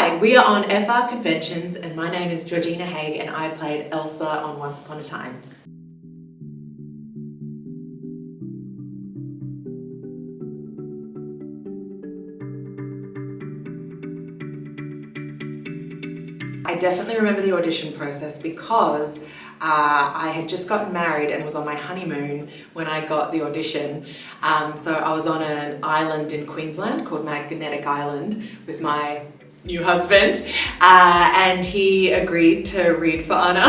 Hi, we are on FrConventions and my name is Georgina Haig and I played Elsa on Once Upon a Time. I definitely remember the audition process because I had just gotten married and was on my honeymoon when I got the audition. So I was on an island in Queensland called Magnetic Island with my new husband, and he agreed to read for Anna.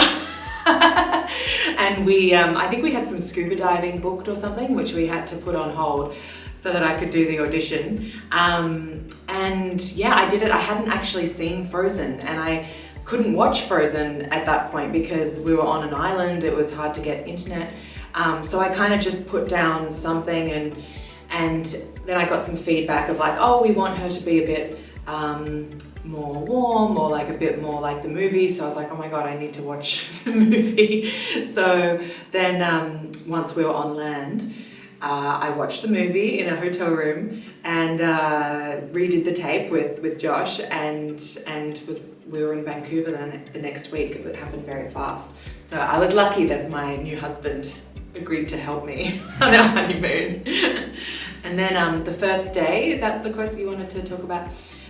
And we, I think we had some scuba diving booked or something, which we had to put on hold so that I could do the audition. And yeah, I did it. I hadn't actually seen Frozen, and I couldn't watch Frozen at that point because we were on an island. It was hard to get internet. So I kind of just put down something, and then I got some feedback of like, oh, we want her to be a bit more warm, or like a bit more like the movie. So I was like, oh my God, I need to watch the movie. So then once we were on land, I watched the movie in a hotel room and redid the tape with Josh, and we were in Vancouver then the next week. It happened very fast. So I was lucky that my new husband agreed to help me on our honeymoon. And then the first day, is that the question you wanted to talk about?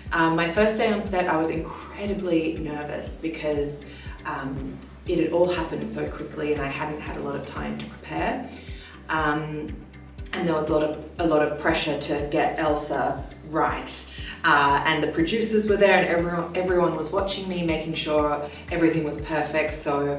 My first day on set, I was incredibly nervous because it had all happened so quickly and I hadn't had a lot of time to prepare. And there was a lot of pressure to get Elsa right. And the producers were there and everyone was watching me, making sure everything was perfect. So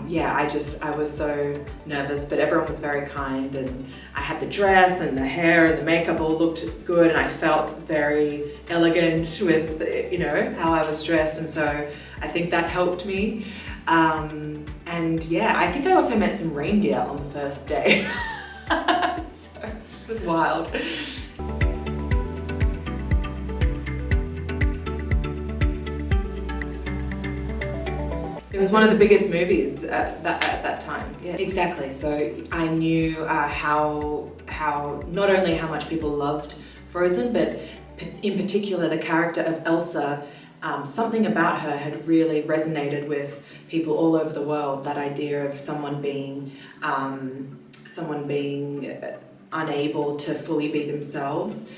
yeah, I was so nervous, but everyone was very kind, and I had the dress and the hair and the makeup all looked good, and I felt very elegant with, you know, how I was dressed, and so I think that helped me. And yeah, I think I also met some reindeer on the first day. So it was wild. It was one of the biggest movies at that time. Yeah, exactly. So I knew how not only how much people loved Frozen, but in particular the character of Elsa. Something about her had really resonated with people all over the world. That idea of someone being unable to fully be themselves.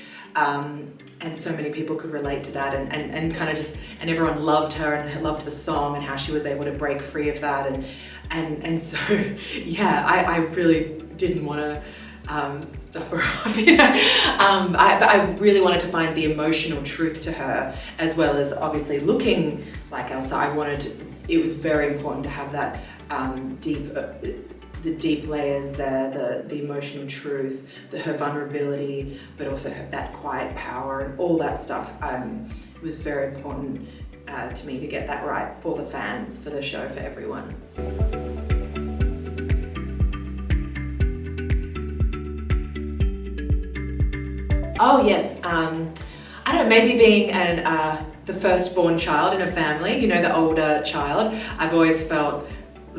And so many people could relate to that, and kind of just, and everyone loved her and loved the song and how she was able to break free of that, and so yeah, I really didn't want to stuff her up, you know. I really wanted to find the emotional truth to her, as well as obviously looking like Elsa. It was very important to have that the deep layers there, the emotional truth, her vulnerability, but also that quiet power and all that stuff. It was very important to me to get that right for the fans, for the show, for everyone. Oh yes, I don't know, maybe being the firstborn child in a family, you know, the older child, I've always felt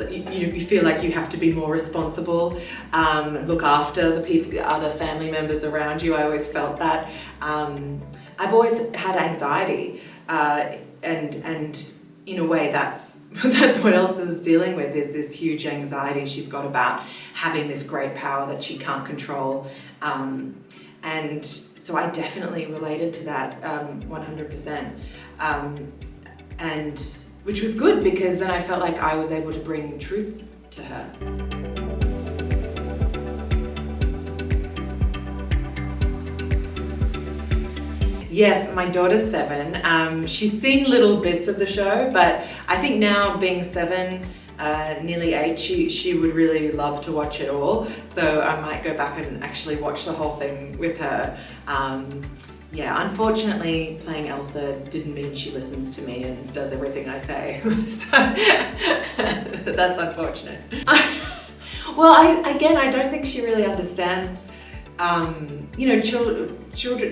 you feel like you have to be more responsible, look after the other family members around you. I always felt that. I've always had anxiety, and in a way that's what Elsa's dealing with, is this huge anxiety she's got about having this great power that she can't control. And so I definitely related to that 100%. And which was good, because then I felt like I was able to bring truth to her. Yes, my daughter's 7. She's seen little bits of the show, but I think now, being 7, nearly 8, she would really love to watch it all. So I might go back and actually watch the whole thing with her. Yeah, unfortunately, playing Elsa didn't mean she listens to me and does everything I say. So that's unfortunate. Well, I don't think she really understands. You know,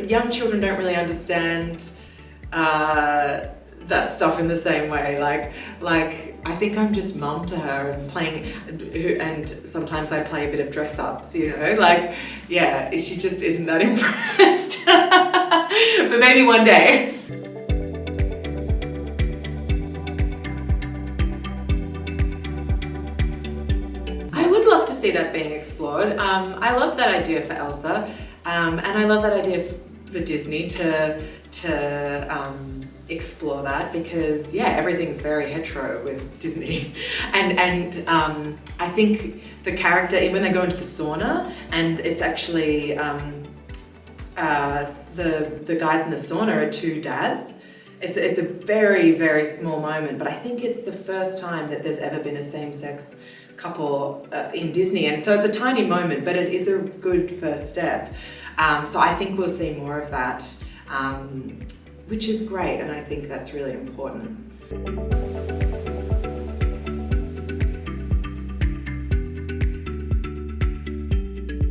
young children don't really understand that stuff in the same way. Like I think I'm just mum to her, and playing, and sometimes I play a bit of dress ups, you know, like, yeah, she just isn't that impressed. But maybe one day. see that being explored. I love that idea for Elsa, and I love that idea for Disney to explore that, because yeah, everything's very hetero with Disney, and I think the character, when they go into the sauna, and it's actually the guys in the sauna are two dads. It's a very, very small moment, but I think it's the first time that there's ever been a same-sex couple in Disney, and so it's a tiny moment, but it is a good first step. So I think we'll see more of that, which is great, and I think that's really important.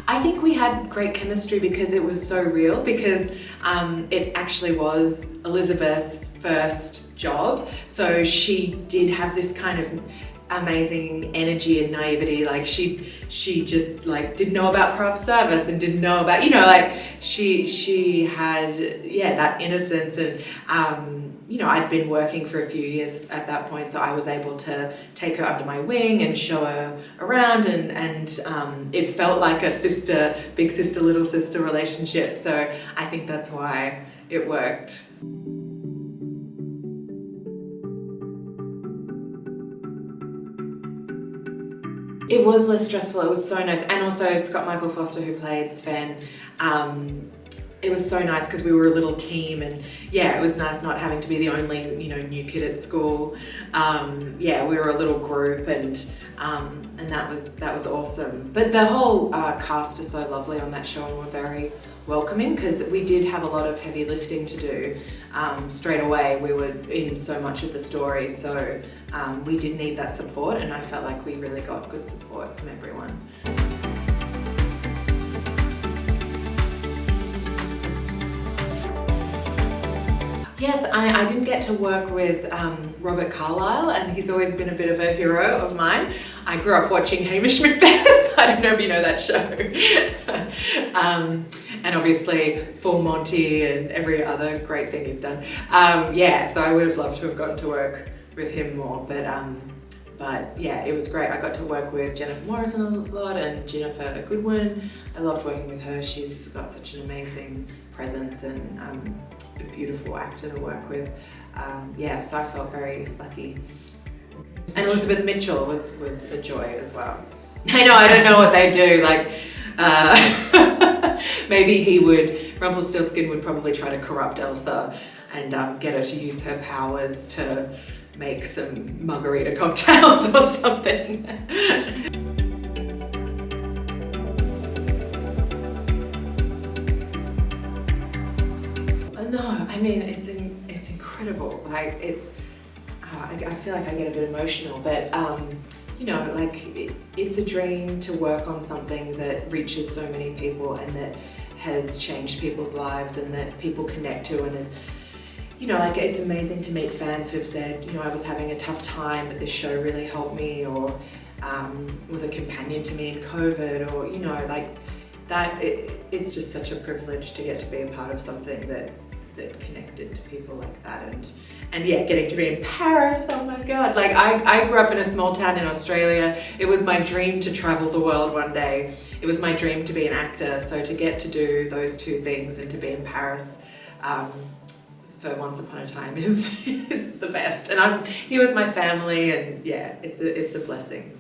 I think we had great chemistry because it was so real, because it actually was Elizabeth's first job. So she did have this kind of amazing energy and naivety. Like she just like didn't know about craft service and didn't know about, you know, like she had, yeah, that innocence. And you know, I'd been working for a few years at that point, so I was able to take her under my wing and show her around, and it felt like a sister, big sister, little sister relationship. So I think that's why it worked. It was less stressful, it was so nice. And also Scott Michael Foster, who played Sven, it was so nice because we were a little team, and yeah, it was nice not having to be the only, you know, new kid at school. Yeah, we were a little group, and that was awesome. But the whole cast is so lovely on that show, and we're very welcoming, because we did have a lot of heavy lifting to do straight away. We were in so much of the story, so we did need that support, and I felt like we really got good support from everyone. Yes, I didn't get to work with Robert Carlyle, and he's always been a bit of a hero of mine. I grew up watching Hamish Macbeth. I don't know if you know that show. And obviously Full Monty and every other great thing he's done. Yeah, so I would have loved to have gotten to work with him more, but yeah, it was great. I got to work with Jennifer Morrison a lot, and Jennifer Goodwin. I loved working with her. She's got such an amazing presence, and a beautiful actor to work with. Yeah, so I felt very lucky. And Elizabeth Mitchell was a joy as well. I know, I don't know what they do. Like, maybe Rumpelstiltskin would probably try to corrupt Elsa and get her to use her powers to make some margarita cocktails or something. No, I mean, it's incredible. Like, I feel like I get a bit emotional, but you know, like it's a dream to work on something that reaches so many people and that has changed people's lives and that people connect to, and is, you know, like it's amazing to meet fans who have said, you know, I was having a tough time, but this show really helped me, or was a companion to me in COVID, or, you know, like that. It's just such a privilege to get to be a part of something that connected to people like that, and yeah, getting to be in Paris, oh my God. Like I grew up in a small town in Australia. It was my dream to travel the world one day. It was my dream to be an actor, so to get to do those two things and to be in Paris for Once Upon a Time is the best. And I'm here with my family, and yeah, it's a blessing.